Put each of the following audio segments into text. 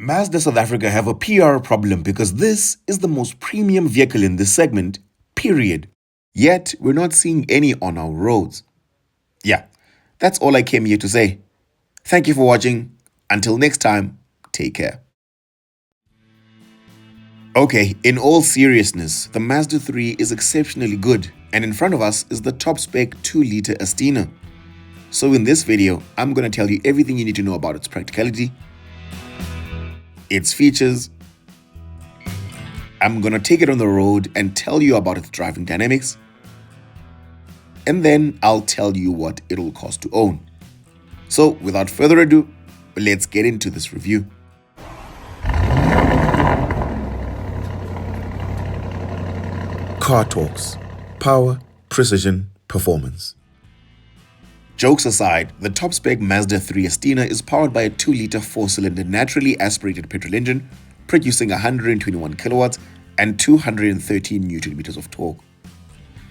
Mazda South Africa have a PR problem because this is the most premium vehicle in this segment, period. Yet, we're not seeing any on our roads. Yeah, that's all I came here to say. Thank you for watching. Until next time, take care. Okay, in all seriousness, the Mazda 3 is exceptionally good, and in front of us is the top spec 2-liter Astina. So in this video, I'm going to tell you everything you need to know about its practicality, its features. I'm going to take it on the road and tell you about its driving dynamics, and then I'll tell you what it'll cost to own. So without further ado, let's get into this review. Car Talks. Power, precision, performance. Jokes aside, the top spec Mazda 3 Astina is powered by a 2-liter 4-cylinder naturally aspirated petrol engine producing 121 kilowatts and 213 Newton meters of torque.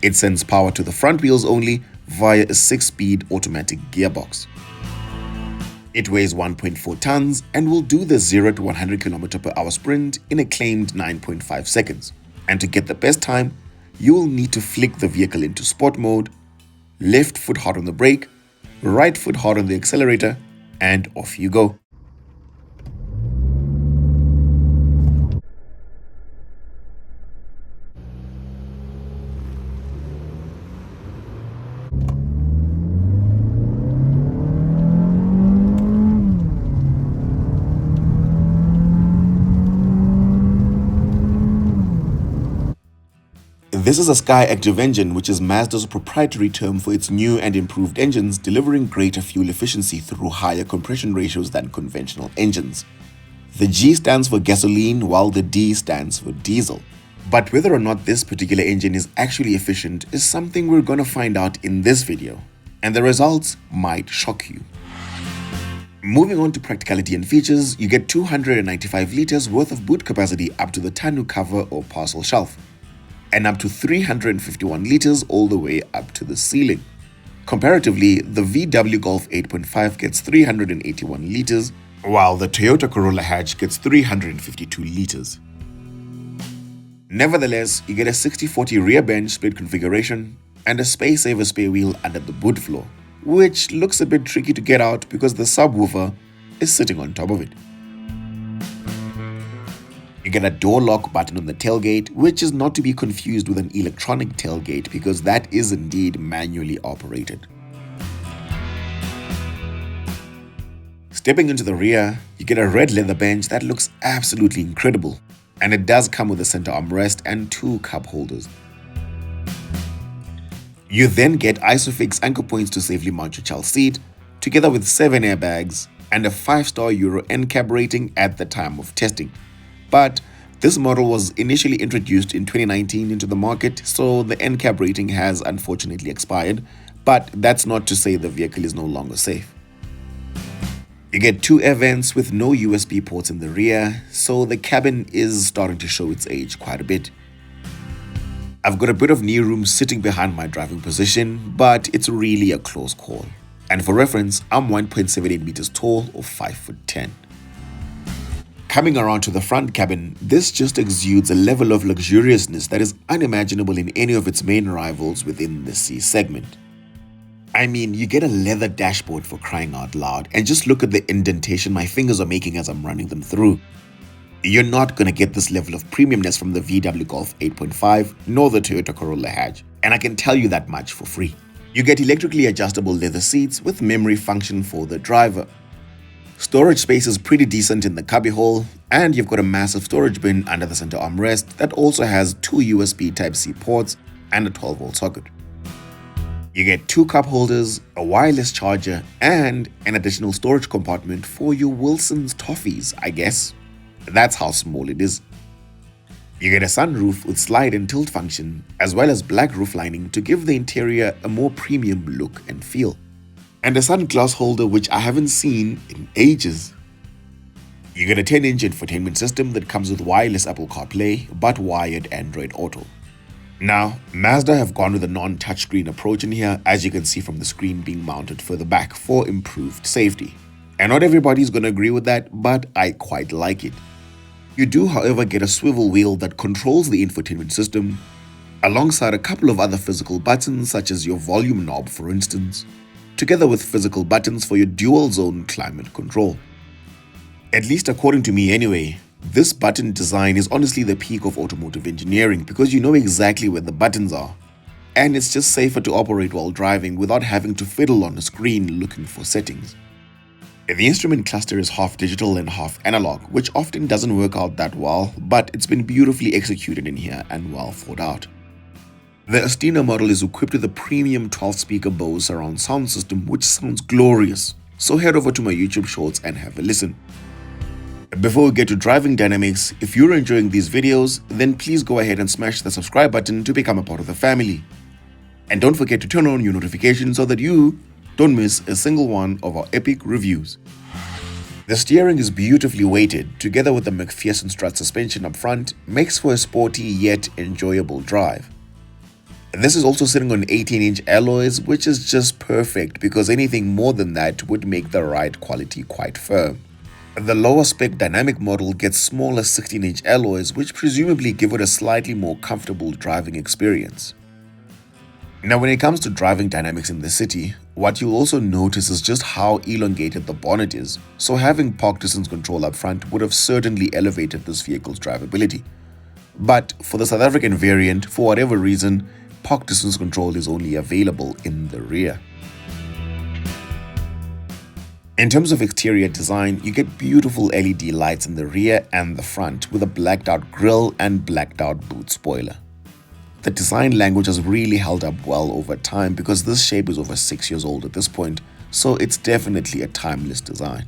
It sends power to the front wheels only via a 6-speed automatic gearbox. It weighs 1.4 tons and will do the 0 to 100 km/h sprint in a claimed 9.5 seconds. And to get the best time, you will need to flick the vehicle into sport mode, left foot hard on the brake, right foot hard on the accelerator, and off you go. This is a Sky Active engine, which is Mazda's proprietary term for its new and improved engines, delivering greater fuel efficiency through higher compression ratios than conventional engines. The G stands for gasoline, while the D stands for diesel. But whether or not this particular engine is actually efficient is something we're going to find out in this video, and the results might shock you. Moving on to practicality and features, you get 295 liters worth of boot capacity up to the tonneau cover or parcel shelf, and up to 351 liters all the way up to the ceiling. Comparatively, the VW Golf 8.5 gets 381 liters, while the Toyota Corolla hatch gets 352 liters. Nevertheless, you get a 60/40 rear bench split configuration and a space-saver spare wheel under the boot floor, which looks a bit tricky to get out because the subwoofer is sitting on top of it. You get a door lock button on the tailgate, which is not to be confused with an electronic tailgate because that is indeed manually operated. Stepping into the rear, you get a red leather bench that looks absolutely incredible, and it does come with a center armrest and 2 cup holders. You then get ISOFIX anchor points to safely mount your child seat, together with 7 airbags and a 5-star Euro NCAP rating at the time of testing. But this model was initially introduced in 2019 into the market, so the NCAP rating has unfortunately expired, but that's not to say the vehicle is no longer safe. You get 2 air vents with no USB ports in the rear, so the cabin is starting to show its age quite a bit. I've got a bit of knee room sitting behind my driving position, but it's really a close call. And for reference, I'm 1.78 meters tall or 5'10". Coming around to the front cabin, this just exudes a level of luxuriousness that is unimaginable in any of its main rivals within the C segment. I mean, you get a leather dashboard for crying out loud, and just look at the indentation my fingers are making as I'm running them through. You're not going to get this level of premiumness from the VW Golf 8.5 nor the Toyota Corolla hatch, and I can tell you that much for free. You get electrically adjustable leather seats with memory function for the driver. Storage space is pretty decent in the cubbyhole, and you've got a massive storage bin under the center armrest that also has 2 USB Type-C ports and a 12-volt socket. You get 2 cup holders, a wireless charger, and an additional storage compartment for your Wilson's toffees, I guess. That's how small it is. You get a sunroof with slide and tilt function, as well as black roof lining to give the interior a more premium look and feel. And a sunglass holder which I haven't seen in ages. You get a 10-inch infotainment system that comes with wireless Apple CarPlay but wired Android Auto. Now, Mazda have gone with a non-touchscreen approach in here, as you can see from the screen being mounted further back for improved safety. And not everybody's going to agree with that, but I quite like it. You do, however, get a swivel wheel that controls the infotainment system, alongside a couple of other physical buttons such as your volume knob for instance, together with physical buttons for your dual zone climate control. At least according to me anyway, this button design is honestly the peak of automotive engineering because you know exactly where the buttons are. And it's just safer to operate while driving without having to fiddle on a screen looking for settings. The instrument cluster is half digital and half analog, which often doesn't work out that well, but it's been beautifully executed in here and well thought out. The Astina model is equipped with a premium 12-speaker Bose surround sound system which sounds glorious, so head over to my YouTube shorts and have a listen. Before we get to driving dynamics, if you're enjoying these videos, then please go ahead and smash the subscribe button to become a part of the family. And don't forget to turn on your notifications so that you don't miss a single one of our epic reviews. The steering is beautifully weighted, together with the McPherson strut suspension up front, makes for a sporty yet enjoyable drive. This is also sitting on 18-inch alloys, which is just perfect because anything more than that would make the ride quality quite firm. The lower spec dynamic model gets smaller 16-inch alloys, which presumably give it a slightly more comfortable driving experience. Now, when it comes to driving dynamics in the city, what you'll also notice is just how elongated the bonnet is, so having park distance control up front would have certainly elevated this vehicle's drivability. But for the South African variant, for whatever reason, park distance control is only available in the rear. In terms of exterior design, you get beautiful LED lights in the rear and the front with a blacked out grille and blacked out boot spoiler. The design language has really held up well over time because this shape is over 6 years old at this point, so it's definitely a timeless design.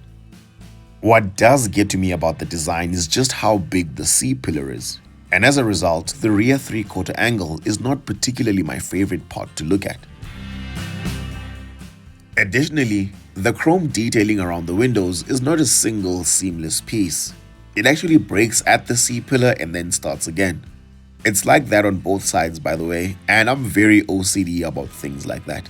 What does get to me about the design is just how big the C-pillar is, and as a result, the rear 3/4 angle is not particularly my favorite part to look at. Additionally, the chrome detailing around the windows is not a single seamless piece. It actually breaks at the C-pillar and then starts again. It's like that on both sides, by the way, and I'm very OCD about things like that.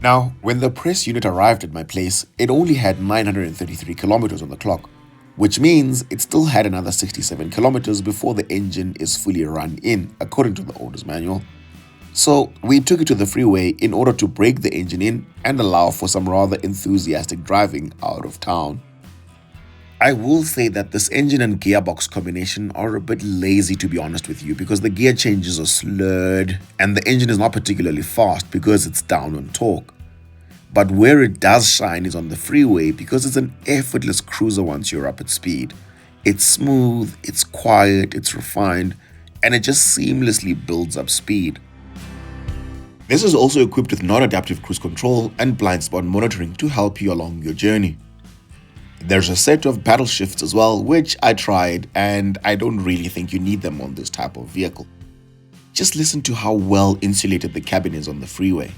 Now, when the press unit arrived at my place, it only had 933 kilometers on the clock, which means it still had another 67 kilometers before the engine is fully run in, according to the owner's manual. So we took it to the freeway in order to break the engine in and allow for some rather enthusiastic driving out of town. I will say that this engine and gearbox combination are a bit lazy, to be honest with you, because the gear changes are slurred and the engine is not particularly fast because it's down on torque. But where it does shine is on the freeway because it's an effortless cruiser once you're up at speed. It's smooth, it's quiet, it's refined, and it just seamlessly builds up speed. This is also equipped with non-adaptive cruise control and blind spot monitoring to help you along your journey. There's a set of paddle shifts as well, which I tried, and I don't really think you need them on this type of vehicle. Just listen to how well insulated the cabin is on the freeway.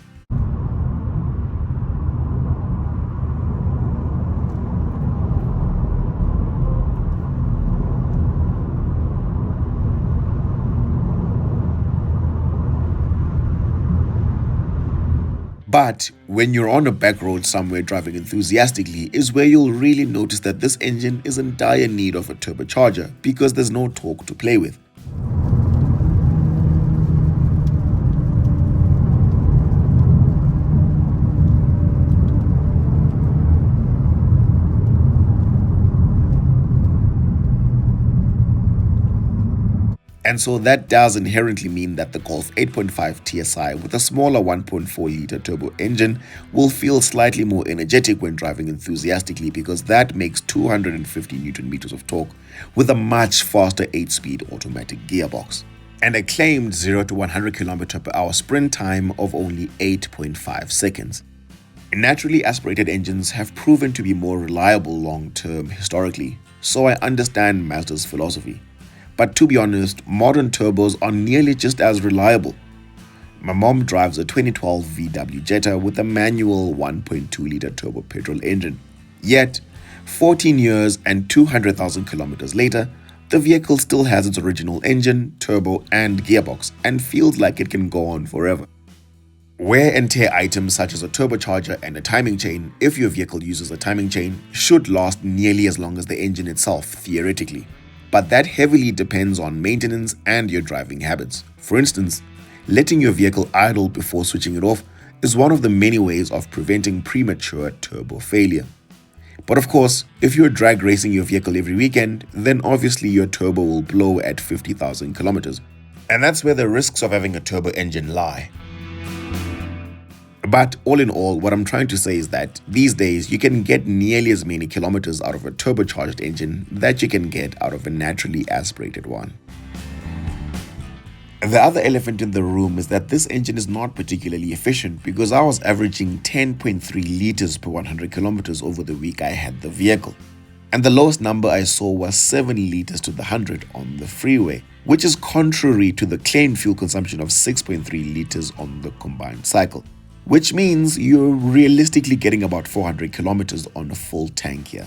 But when you're on a back road somewhere driving enthusiastically is where you'll really notice that this engine is in dire need of a turbocharger because there's no torque to play with. And so that does inherently mean that the Golf 8.5 TSI with a smaller 1.4-liter turbo engine will feel slightly more energetic when driving enthusiastically because that makes 250 Newton meters of torque with a much faster 8-speed automatic gearbox and a claimed 0 to 100 km/h sprint time of only 8.5 seconds. Naturally aspirated engines have proven to be more reliable long-term historically, so I understand Mazda's philosophy. But to be honest, modern turbos are nearly just as reliable. My mom drives a 2012 VW Jetta with a manual 1.2-liter turbo petrol engine. Yet, 14 years and 200,000 kilometers later, the vehicle still has its original engine, turbo, and gearbox and feels like it can go on forever. Wear and tear items such as a turbocharger and a timing chain, if your vehicle uses a timing chain, should last nearly as long as the engine itself, theoretically. But that heavily depends on maintenance and your driving habits. For instance, letting your vehicle idle before switching it off is one of the many ways of preventing premature turbo failure. But of course, if you're drag racing your vehicle every weekend, then obviously your turbo will blow at 50,000 kilometers. And that's where the risks of having a turbo engine lie. But all in all, what I'm trying to say is that these days you can get nearly as many kilometers out of a turbocharged engine that you can get out of a naturally aspirated one. The other elephant in the room is that this engine is not particularly efficient because I was averaging 10.3 liters per 100 kilometers over the week I had the vehicle. And the lowest number I saw was 7 liters to the 100 on the freeway, which is contrary to the claimed fuel consumption of 6.3 liters on the combined cycle, which means you're realistically getting about 400 kilometers on a full tank here.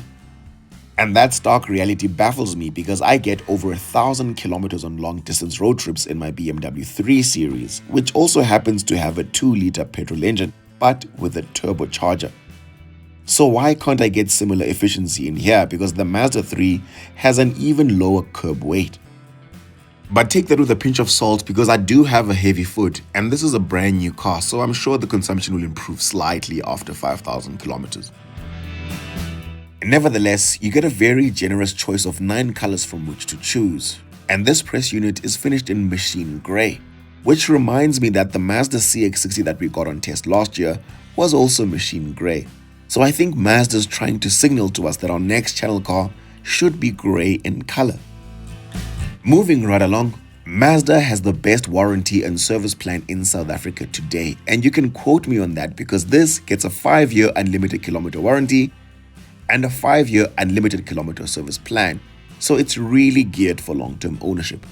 And that stark reality baffles me because I get over 1,000 kilometers on long distance road trips in my BMW 3 Series, which also happens to have a 2-liter petrol engine, but with a turbocharger. So why can't I get similar efficiency in here? Because the Mazda 3 has an even lower curb weight. But take that with a pinch of salt because I do have a heavy foot and this is a brand new car, so I'm sure the consumption will improve slightly after 5,000 kilometers. Nevertheless, you get a very generous choice of 9 colors from which to choose. And this press unit is finished in machine grey, which reminds me that the Mazda CX-60 that we got on test last year was also machine grey. So I think Mazda's trying to signal to us that our next channel car should be grey in color. Moving right along, Mazda has the best warranty and service plan in South Africa today, and you can quote me on that because this gets a 5-year unlimited kilometer warranty and a 5-year unlimited kilometer service plan, so it's really geared for long-term ownership.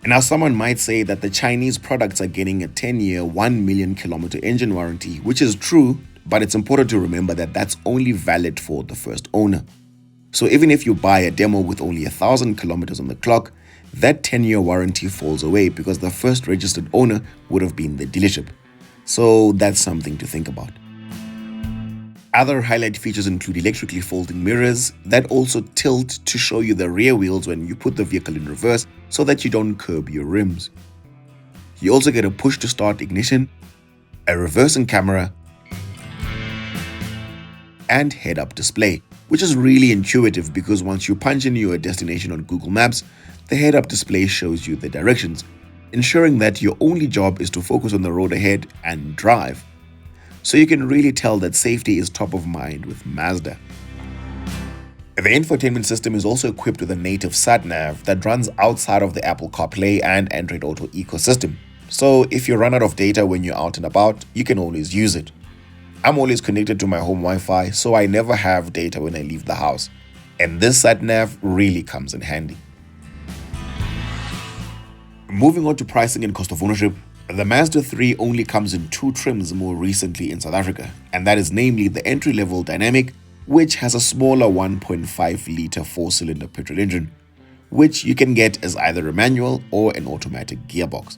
Now someone might say that the Chinese products are getting a 10-year 1 million kilometer engine warranty, which is true, but it's important to remember that that's only valid for the first owner. So even if you buy a demo with only 1,000 kilometers on the clock, that 10-year warranty falls away because the first registered owner would have been the dealership. So that's something to think about. Other highlight features include electrically folding mirrors that also tilt to show you the rear wheels when you put the vehicle in reverse so that you don't curb your rims. You also get a push to start ignition, a reversing camera, and head-up display, which is really intuitive because once you punch in your destination on Google Maps, the head-up display shows you the directions, ensuring that your only job is to focus on the road ahead and drive. So you can really tell that safety is top of mind with Mazda. The infotainment system is also equipped with a native sat-nav that runs outside of the Apple CarPlay and Android Auto ecosystem. So if you run out of data when you're out and about, you can always use it. I'm always connected to my home Wi-Fi, so I never have data when I leave the house. And this sat-nav really comes in handy. Moving on to pricing and cost of ownership, the Mazda 3 only comes in 2 trims more recently in South Africa, and that is namely the entry-level Dynamic, which has a smaller 1.5-liter 4-cylinder petrol engine, which you can get as either a manual or an automatic gearbox.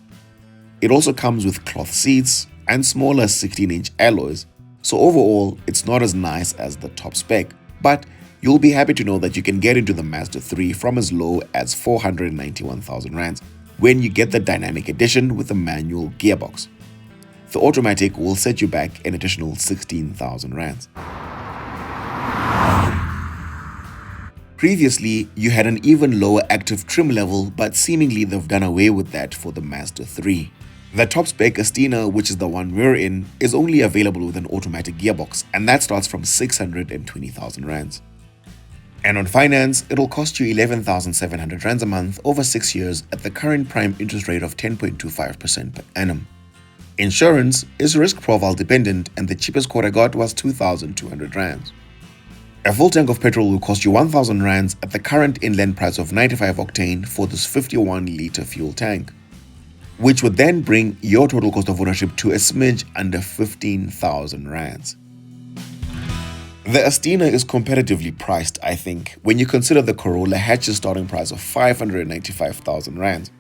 It also comes with cloth seats and smaller 16-inch alloys, so overall it's not as nice as the top spec, but you'll be happy to know that you can get into the Mazda 3 from as low as 491,000 rands when you get the Dynamic Edition with a manual gearbox. The automatic will set you back an additional 16,000 rands. Previously, you had an even lower active trim level, but seemingly they've done away with that for the Mazda 3. The top spec Astina, which is the one we're in, is only available with an automatic gearbox, and that starts from 620,000 rands. And on finance, it'll cost you 11,700 rands a month over 6 years at the current prime interest rate of 10.25% per annum. Insurance is risk profile dependent, and the cheapest quote I got was 2,200 rands. A full tank of petrol will cost you 1,000 rands at the current inland price of 95 octane for this 51-liter fuel tank, which would then bring your total cost of ownership to a smidge under 15,000 rands. The Astina is competitively priced, I think, when you consider the Corolla hatch's starting price of 595,000 rands.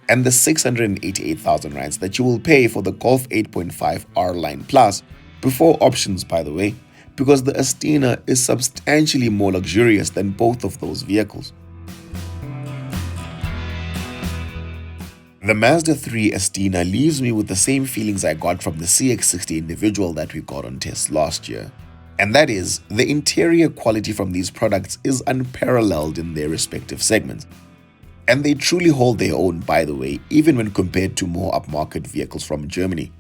and the 688,000 rands that you will pay for the Golf 8.5 R Line Plus, before options by the way, because the Astina is substantially more luxurious than both of those vehicles. The Mazda 3 Astina leaves me with the same feelings I got from the CX-60 individual that we got on test last year. And that is, the interior quality from these products is unparalleled in their respective segments. And they truly hold their own, by the way, even when compared to more upmarket vehicles from Germany.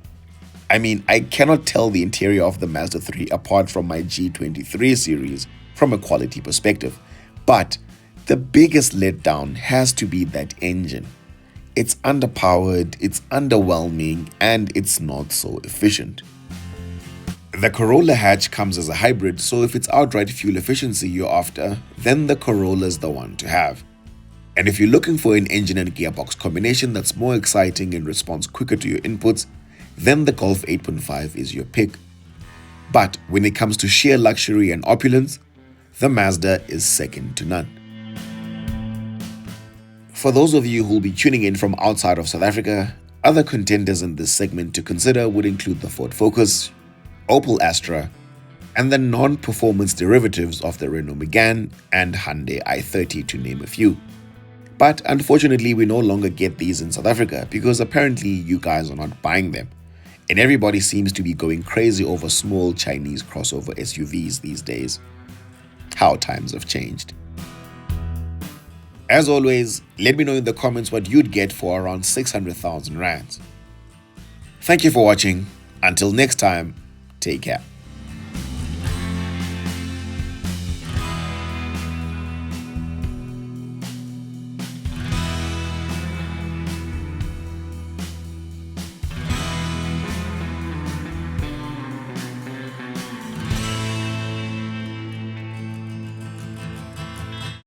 I mean, I cannot tell the interior of the Mazda 3 apart from my G23 series from a quality perspective. But the biggest letdown has to be that engine. It's underpowered, it's underwhelming, and it's not so efficient. The Corolla hatch comes as a hybrid, so if it's outright fuel efficiency you're after, then the Corolla is the one to have. And if you're looking for an engine and gearbox combination that's more exciting and responds quicker to your inputs, then the Golf 8.5 is your pick. But when it comes to sheer luxury and opulence, the Mazda is second to none. For those of you who'll be tuning in from outside of South Africa, other contenders in this segment to consider would include the Ford Focus, Opel Astra, and the non-performance derivatives of the Renault Megane and Hyundai i30 to name a few. But unfortunately, we no longer get these in South Africa because apparently you guys are not buying them. And everybody seems to be going crazy over small Chinese crossover SUVs these days. How times have changed. As always, let me know in the comments what you'd get for around 600,000 rands. Thank you for watching. Until next time, take care.